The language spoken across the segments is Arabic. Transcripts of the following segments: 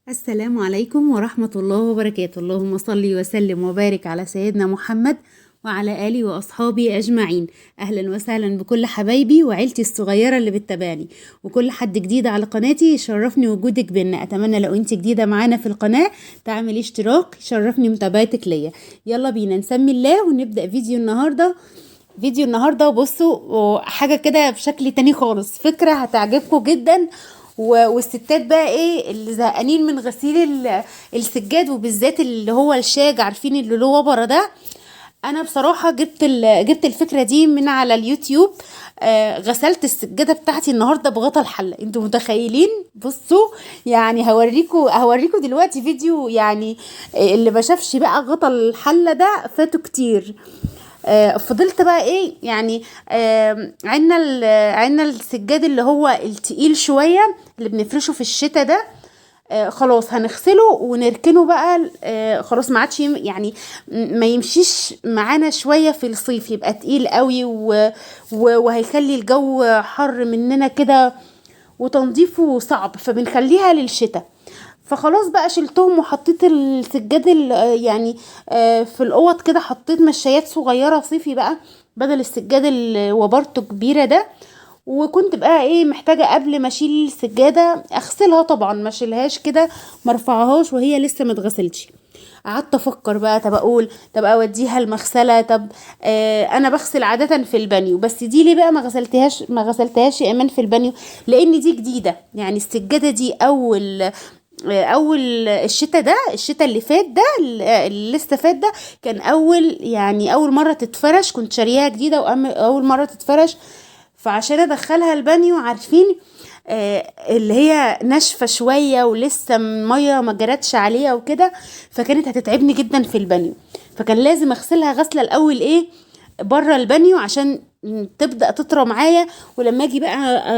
السلام عليكم ورحمة الله وبركاته. اللهم صل وسلم وبارك على سيدنا محمد وعلى آله وأصحابه أجمعين. أهلا وسهلا بكل حبايبي وعيلتي الصغيرة اللي بتتابعني، وكل حد جديد على قناتي يشرفني وجودك بينا. أتمنى لو أنت جديدة معانا في القناة تعملي اشتراك، يشرفني متابعتك ليا. يلا بينا نسمي الله ونبدأ فيديو النهاردة. بصوا حاجة كده بشكل تاني خالص، فكرة هتعجبكم جدا. والستات بقى ايه اللي زهقانين من غسيل السجاد، وبالذات اللي هو الشاج، عارفين اللي له وبره ده. انا بصراحة جبت الفكرة دي من على اليوتيوب. غسلت السجادة بتاعتي النهاردة بغطا الحلة، انتوا متخيلين؟ بصوا يعني هوريكوا دلوقتي فيديو. يعني اللي ما شافش بقى غطا الحلة ده فاتوا كتير. فضلت بقى ايه يعني، عنا السجاد اللي هو التقيل شوية اللي بنفرشه في الشتاء ده. خلاص هنغسله ونركنه بقى. خلاص ما عادش يعني ما يمشيش معانا شوية في الصيف، يبقى تقيل قوي وهيخلي الجو حر مننا كده، وتنظيفه صعب، فبنخليها للشتاء. فخلاص بقى شلتهم وحطيت السجاد يعني في الاوض كده، حطيت مشايات صغيره صيفي بقى بدل السجاد اللي وبرته كبيره ده. وكنت بقى ايه محتاجه قبل ما اشيل السجاده اغسلها، طبعا ما اشيلهاش كده، ما ارفعهاش وهي لسه ما اتغسلتش. قعدت افكر بقى، طب اوديها المغسله، طب انا بغسل عاده في البانيو، بس دي ليه بقى ما غسلتهاش يا ايمان في البانيو؟ لان دي جديده، يعني السجاده دي اول الشتاء اللي فات ده، اللي لسه فات ده، كان اول مره تتفرش. كنت شاريها جديده واول مره تتفرش، فعشان ادخلها البانيو، عارفين اللي هي ناشفه شويه ولسه الميه ما جرتش عليها وكده، فكانت هتتعبني جدا في البانيو. فكان لازم اغسلها غسله الاول ايه بره البانيو عشان تبدأ تطرى معايا، ولما اجي بقى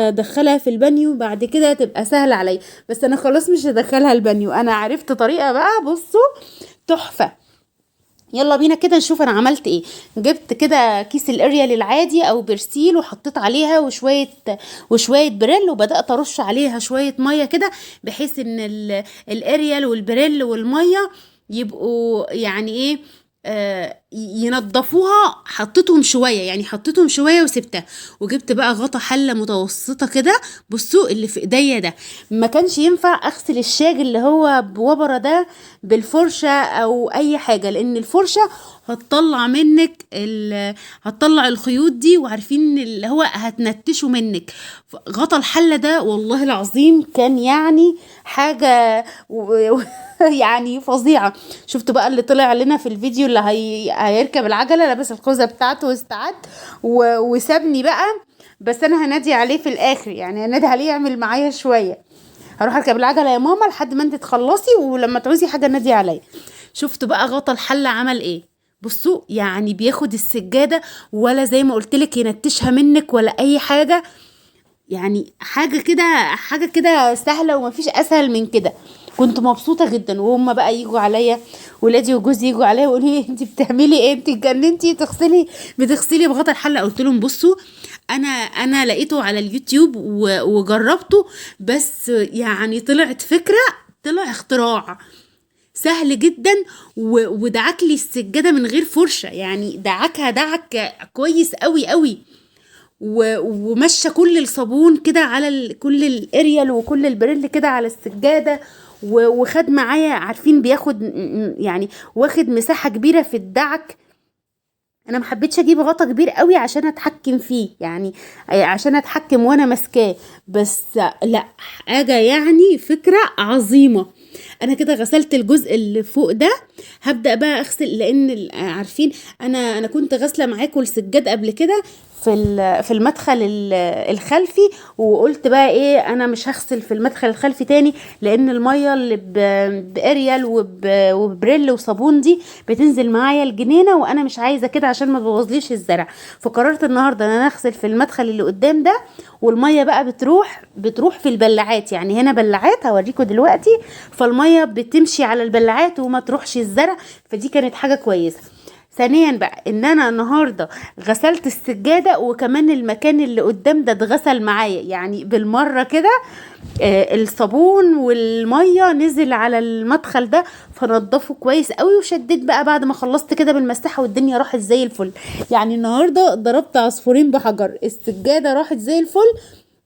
ادخلها في البانيو بعد كده تبقى سهلة عليا. بس انا خلاص مش هدخلها البانيو، انا عرفت طريقة بقى. بصوا تحفة. يلا بينا كده نشوف انا عملت ايه. جبت كده كيس الاريال العادي او برسيل، وحطيت عليها وشوية بريل، وبدأت ارش عليها شوية مية كده، بحيث ان الاريال والبريل والمية يبقوا يعني ايه، ينضفوها. حطيتهم شويه وسبتها. وجبت بقى غطا حله متوسطه كده، بصوا اللي في ايديا ده. ما كانش ينفع اغسل الشاج اللي هو بوبره ده بالفرشه او اي حاجه، لان الفرشه هتطلع الخيوط دي، وعارفين اللي هو هتنتشه منك. غطا الحله ده والله العظيم كان يعني حاجه يعني فظيعة. شفتوا بقى اللي طلع لنا في الفيديو اللي هيركب العجلة لابس الخوذة بتاعته واستعد وسابني بقى. بس انا هنادي عليه في الاخر، يعني هنادي عليه يعمل معايا شوية. هروح اركب العجلة يا ماما لحد ما انت تخلصي، ولما تعوزي حاجة نادي عليا. شفتوا بقى غطا الحلة عمل ايه؟ بصوا يعني بياخد السجادة، ولا زي ما قلتلك ينتشها منك ولا اي حاجة. يعني حاجة كده سهلة، ومفيش اسهل من كده. كنت مبسوطة جدا. وهم بقى يجوا عليا، ولادي وجوزي يجوا عليا يقولوا لي انت بتعملي ايه؟ انت اتجننتي بتغسلي بغطا الحلة؟ قلت لهم بصوا، انا لقيته على اليوتيوب وجربته، بس يعني طلع اختراع سهل جدا. ودعك لي السجادة من غير فرشة، يعني دعك كويس قوي قوي. ومشى كل الصابون كده على كل الاريال وكل البريل كده على السجادة. وخد معايا، عارفين بياخد يعني واخد مساحة كبيرة في الدعك. انا محبتش اجيب غطا كبير قوي عشان اتحكم فيه، يعني عشان اتحكم وانا ماسكاه. بس لا، حاجة يعني فكرة عظيمة. انا كده غسلت الجزء اللي فوق ده. هبدأ بقى اغسل، لان عارفين انا كنت غاسله معاكم السجاد قبل كده في المدخل الخلفي. وقلت بقى ايه، انا مش هغسل في المدخل الخلفي تاني، لان الميه اللي باريال وبريل وصابون دي بتنزل معايا الجنينه، وانا مش عايزه كده عشان ما تبوظليش الزرع. فقررت النهارده ان انا اغسل في المدخل اللي قدام ده. والميه بقى بتروح في البلاعات، يعني هنا بلاعات هوريكم دلوقتي، فالميه بتمشي على البلاعات وما تروحش الزرع. فدي كانت حاجه كويسه. ثانيا بقى ان انا النهارده غسلت السجاده، وكمان المكان اللي قدام ده اتغسل معايا يعني بالمره كده. الصابون والميه نزل على المدخل ده، فنضفه كويس قوي، وشديت بقى بعد ما خلصت كده بالمساحه، والدنيا راحت زي الفل. يعني النهارده ضربت عصفورين بحجر، السجاده راحت زي الفل،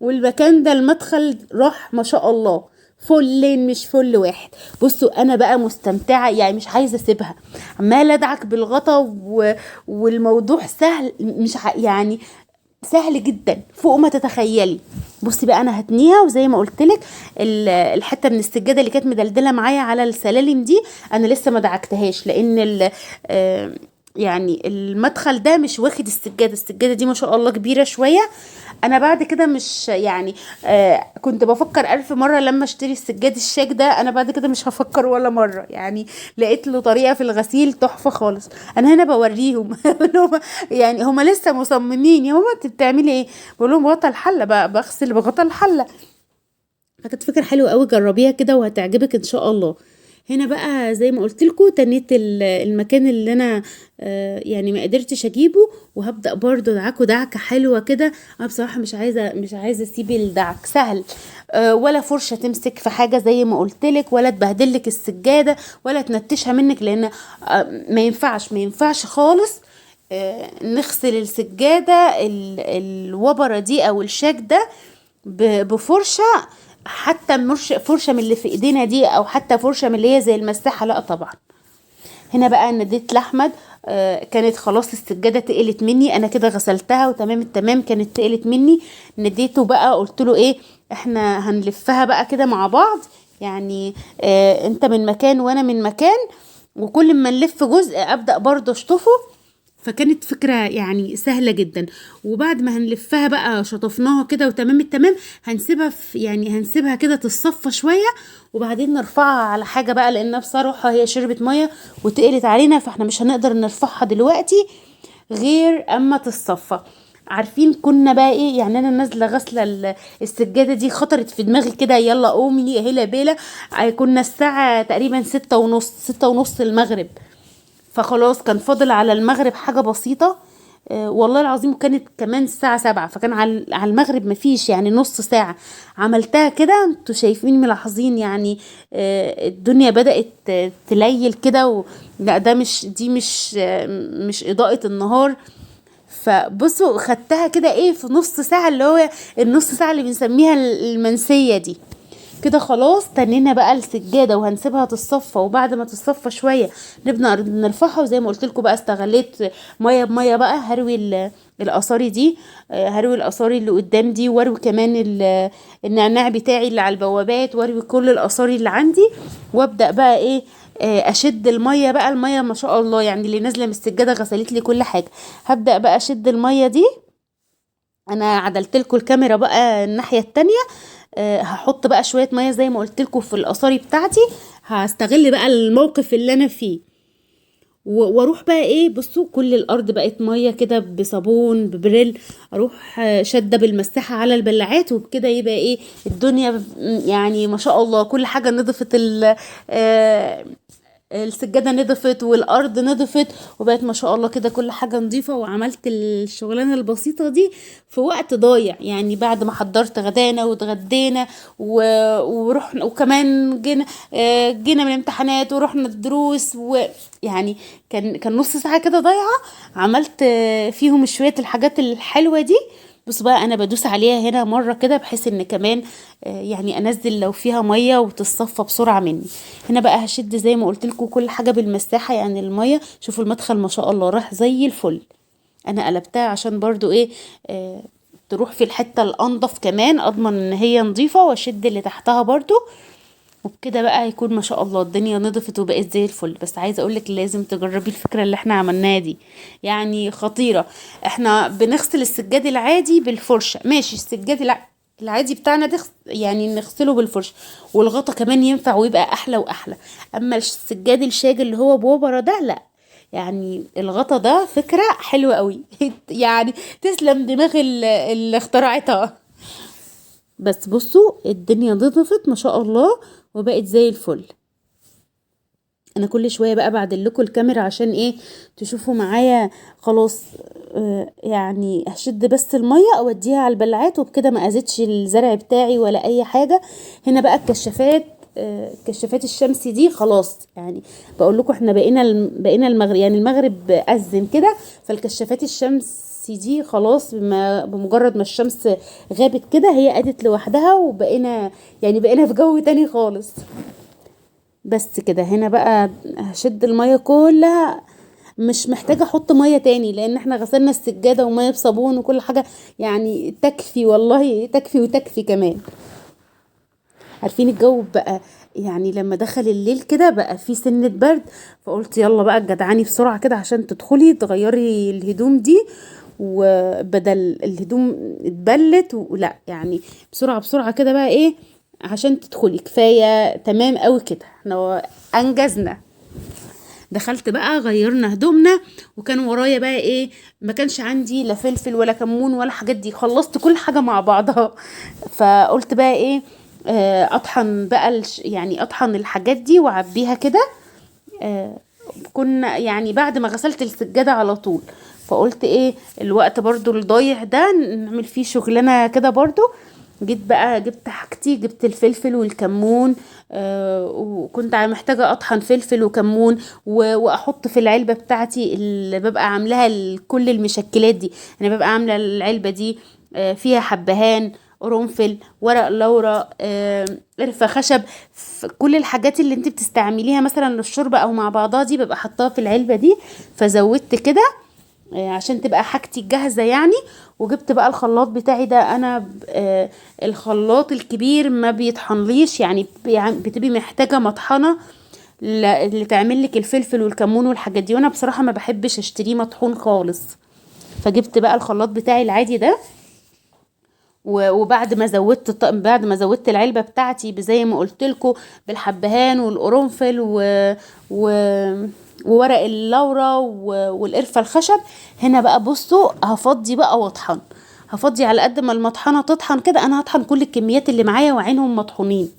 والمكان ده المدخل راح ما شاء الله فلين مش فل واحد. بصوا انا بقى مستمتعه، يعني مش عايزه اسيبها، عماله ادعك بالغطا والموضوع سهل، مش يعني سهل جدا فوق ما تتخيلي. بصي بقى انا هتنيها، وزي ما قلت لك الحته من السجاده اللي كانت مدلدله معايا على السلالم دي انا لسه ما دعكتهاش، لان يعني المدخل ده مش واخد السجاده دي ما شاء الله كبيره شويه. انا بعد كده مش يعني كنت بفكر الف مره لما اشتري السجاد الشاك ده، انا بعد كده مش هفكر ولا مره، يعني لقيت له طريقه في الغسيل تحفه خالص. انا هنا بوريهم يعني هما لسه مصممين، يا ماما انت بتعملي ايه؟ بقول لهم بغطى الحله بقى، بغسل بغطى الحله. فكانت فكره حلوه قوي، جربيها كده وهتعجبك ان شاء الله. هنا بقى زي ما قلت لكم تنيت المكان اللي انا يعني ما قدرتش اجيبه، وهبدا برضو ادعكه دعكه حلوه كده. انا بصراحه مش عايزه اسيب الدعك سهل. ولا فرشه تمسك في حاجه زي ما قلت لك، ولا تبهدلك السجاده، ولا تنتشها منك، لان ما ينفعش خالص نغسل السجاده الوبره دي او الشاك ده بفرشه، حتى مش فرشه من اللي في ايدينا دي، او حتى فرشه من اللي هي زي المساحه، لا طبعا. هنا بقى نديت لاحمد، كانت خلاص السجاده تقلت مني، انا كده غسلتها وتمام التمام، كانت تقلت مني. نديته بقى قلت له ايه، احنا هنلفها بقى كده مع بعض، يعني انت من مكان وانا من مكان، وكل ما نلف جزء ابدا برضه اشطفه. فكانت فكرة يعني سهلة جدا. وبعد ما هنلفها بقى شطفناها كده وتمام التمام، هنسيبها هنسيبها كده تتصفى شوية، وبعدين نرفعها على حاجة بقى، لانها بصراحة هي شربت مية وتقلت علينا، فاحنا مش هنقدر نرفعها دلوقتي غير اما تتصفى. عارفين كنا بقى ايه؟ يعني انا نازله غسله السجاده دي، خطرت في دماغي كده يلا قومي هلا بيلا. كنا الساعه تقريبا 6:30 المغرب، فخلاص كان فاضل على المغرب حاجة بسيطة. والله العظيم كانت كمان الساعة 7، فكان على المغرب مفيش يعني نص ساعة. عملتها كده، انتوا شايفين ملاحظين يعني الدنيا بدأت تليل كده لا ده مش إضاءة النهار. فبصوا خدتها كده ايه في نص ساعة، اللي هو النص ساعة اللي بنسميها المنسية دي. كده خلاص تنينا بقى السجاده وهنسيبها تتصفى، وبعد ما تتصفى شويه نبدا نرفعها. وزي ما قلت لكم بقى استغليت ميه بميه بقى، هروي الاثاري دي، هروي الاثاري اللي قدام دي، واروي كمان النعناع بتاعي اللي على البوابات، واروي كل الاثاري اللي عندي، وابدا بقى ايه اشد الميه بقى. الميه ما شاء الله يعني اللي نازله من السجاده غسلت لي كل حاجه. هبدا بقى اشد الميه دي. انا عدلت لكم الكاميرا بقى الناحيه التانية. هحط بقى شويه ميه زي ما قلت لكم في الاثاري بتاعتي، هستغل بقى الموقف اللي انا فيه، واروح بقى ايه، بصوا كل الارض بقت ميه كده بصابون ببريل، اروح شاده بالمساحه على البلاعات، وبكده يبقى ايه الدنيا يعني ما شاء الله كل حاجه نضفت. السجادة نضفت والأرض نضفت، وبقت ما شاء الله كده كل حاجة نظيفة. وعملت الشغلانة البسيطة دي في وقت ضايع، يعني بعد ما حضرت غدانا واتغدينا ورحنا، وكمان جينا من الامتحانات ورحنا الدروس، ويعني كان نص ساعة كده ضايعة. عملت فيهم شوية الحاجات الحلوة دي. بص بقى انا بدوس عليها هنا مره كده، بحيث ان كمان يعني انزل لو فيها ميه وتصفى بسرعه مني. هنا بقى هشد زي ما قلت لكم كل حاجه بالمساحه، يعني الميه شوفوا المدخل ما شاء الله راح زي الفل. انا قلبتها عشان برضو ايه تروح في الحته الانضف، كمان اضمن ان هي نظيفه، واشد اللي تحتها برضو. وبكده بقى هيكون ما شاء الله الدنيا نضفت وبقت زي الفل. بس عايزه اقولك لازم تجربي الفكره اللي احنا عملناها دي، يعني خطيره. احنا بنغسل السجاد العادي بالفرشه، ماشي، السجاد العادي بتاعنا ده يعني نغسله بالفرشه، والغطا كمان ينفع ويبقى احلى واحلى. اما السجاد الشاج اللي هو بوبرة ده لا، يعني الغطا ده فكره حلوه قوي يعني تسلم دماغ اللي اخترعتها. بس بصوا الدنيا نضفت ما شاء الله وبقت زي الفل. انا كل شويه بقى بعدل لكم الكاميرا عشان ايه تشوفوا معايا. خلاص يعني هشد بس الميه اوديها على البلعات، وبكده ما اذيتش الزرع بتاعي ولا اي حاجه. هنا بقى الكشافات، كشافات الشمس دي خلاص يعني. بقول لكم احنا بقينا المغرب، يعني المغرب اذن كده، فالكشافات الشمس دي خلاص بمجرد ما الشمس غابت كده هي قادت لوحدها، وبقينا يعني بقينا في جو تاني خالص. بس كده هنا بقى هشد المية كلها، مش محتاجة احط مية تاني لان احنا غسلنا السجادة ومية بصابون وكل حاجة، يعني تكفي والله، تكفي وتكفي كمان. عارفين الجو بقى يعني لما دخل الليل كده بقى في سنة برد، فقلت يلا بقى جدعاني بسرعة كده عشان تدخلي تغيري الهدوم دي، وبدل الهدوم اتبلت ولا يعني بسرعة بسرعة كده بقى ايه عشان تدخلي كفاية تمام قوي كده احنا انجزنا. دخلت بقى غيرنا هدومنا، وكان ورايا بقى ايه، ما كانش عندي لا فلفل ولا كمون ولا حاجات دي، خلصت كل حاجة مع بعضها. فقلت بقى ايه، اطحن بقى يعني اطحن الحاجات دي واعبيها كده. آه، كنا يعني بعد ما غسلت السجادة على طول، فقلت ايه الوقت برضو الضايع ده نعمل فيه شغلنا كده برضو. جيت بقى جبت حاجتي، جبت الفلفل والكمون، وكنت محتاجة اطحن فلفل وكمون واحط في العلبة بتاعتي اللي ببقى عاملاها كل المشكلات دي. انا ببقى عاملة العلبة دي فيها حبهان، قرنفل، ورق لورا، قرفة خشب، كل الحاجات اللي انت بتستعمليها مثلا للشرب او مع بعضها دي ببقى حطاها في العلبة دي. فزودت كده عشان تبقى حاجتي جاهزة يعني. وجبت بقى الخلاط بتاعي ده، انا الخلاط الكبير ما بيطحنليش يعني، بتبقي محتاجة مطحنة اللي تعمل لك الفلفل والكمون والحاجات دي، وانا بصراحة ما بحبش اشتريه مطحون خالص. فجبت بقى الخلاط بتاعي العادي ده، وبعد ما زودت بعد ما زودت العلبة بتاعتي زي ما قلت لكم بالحبهان والقرنفل و... وورق اللورا والقرفة الخشب. هنا بقى بصوا هفضي بقى واطحن، هفضي على قد ما المطحنة تطحن كده. انا هطحن كل الكميات اللي معايا وعينهم مطحونين،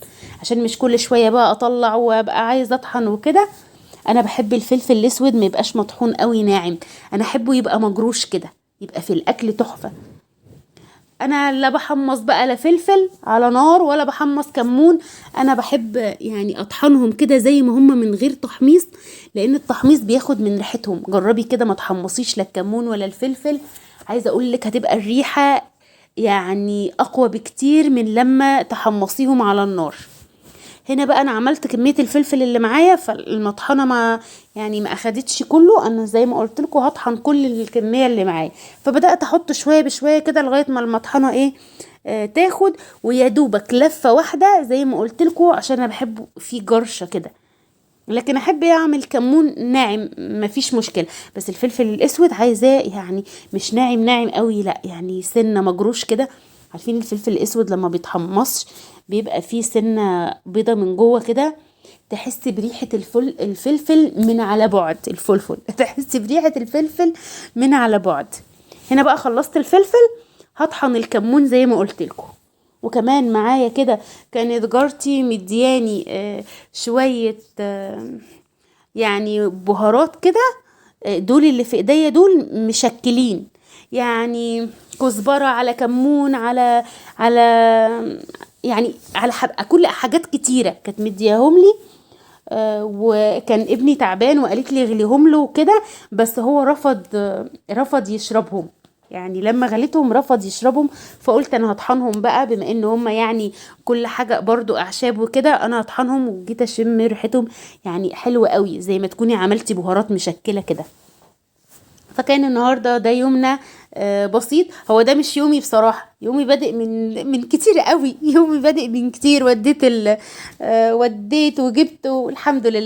عشان مش كل شوية بقى اطلع وابقى عايز اطحن وكده. انا بحب الفلفل الاسود ما يبقاش مطحون قوي ناعم، انا احبه يبقى مجروش كده، يبقى في الاكل تحفة. انا لا بحمص بقى لا فلفل على نار ولا بحمص كمون، انا بحب يعني اطحنهم كده زي ما هم من غير تحميص، لان التحميص بياخد من ريحتهم. جربي كده ما تحمصيش لا الكمون ولا الفلفل، عايزه اقول لك هتبقى الريحه يعني اقوى بكتير من لما تحمصيهم على النار. هنا بقى انا عملت كميه الفلفل اللي معايا، فالمطحنه ما يعني ما اخدتش كله، انا زي ما قلت لكم هطحن كل الكميه اللي معايا. فبدات احط شويه بشويه كده لغايه ما المطحنه ايه تاخد، ويا دوبك لفه واحده زي ما قلت لكم عشان انا بحب فيه جرشه كده. لكن احب اعمل كمون ناعم مفيش مشكله، بس الفلفل الاسود عايزاه يعني مش ناعم ناعم قوي، لا يعني سنه مجروش كده. عارفين الفلفل الاسود لما بيتحمصش بيبقى فيه سنه بيضه من جوه كده، تحسي بريحه الفلفل من على بعد، الفلفل تحسي بريحه الفلفل من على بعد. هنا بقى خلصت الفلفل، هطحن الكمون زي ما قلت لكم. وكمان معايا كده كانت جارتي مدياني شوية يعني بهارات كده، دول اللي في ايديا دول مشكلين، يعني كزبرة على كمون على يعني على كل حاجات كتيرة كانت مدياهم لي. وكان ابني تعبان وقالت لي غليهم له وكده، بس هو رفض يشربهم، يعني لما غليتهم رفض يشربهم. فقلت انا هطحنهم بقى بما ان هم يعني كل حاجة برضو اعشاب وكده، انا هطحنهم. وجيت اشم ريحتهم يعني حلوة قوي زي ما تكوني عملتي بهارات مشكلة كده. فكان النهارده ده يومنا بسيط. هو ده مش يومي بصراحة، يومي بادئ من كتير قوي، يومي بادئ من كتير. وديت وجبت والحمد لله.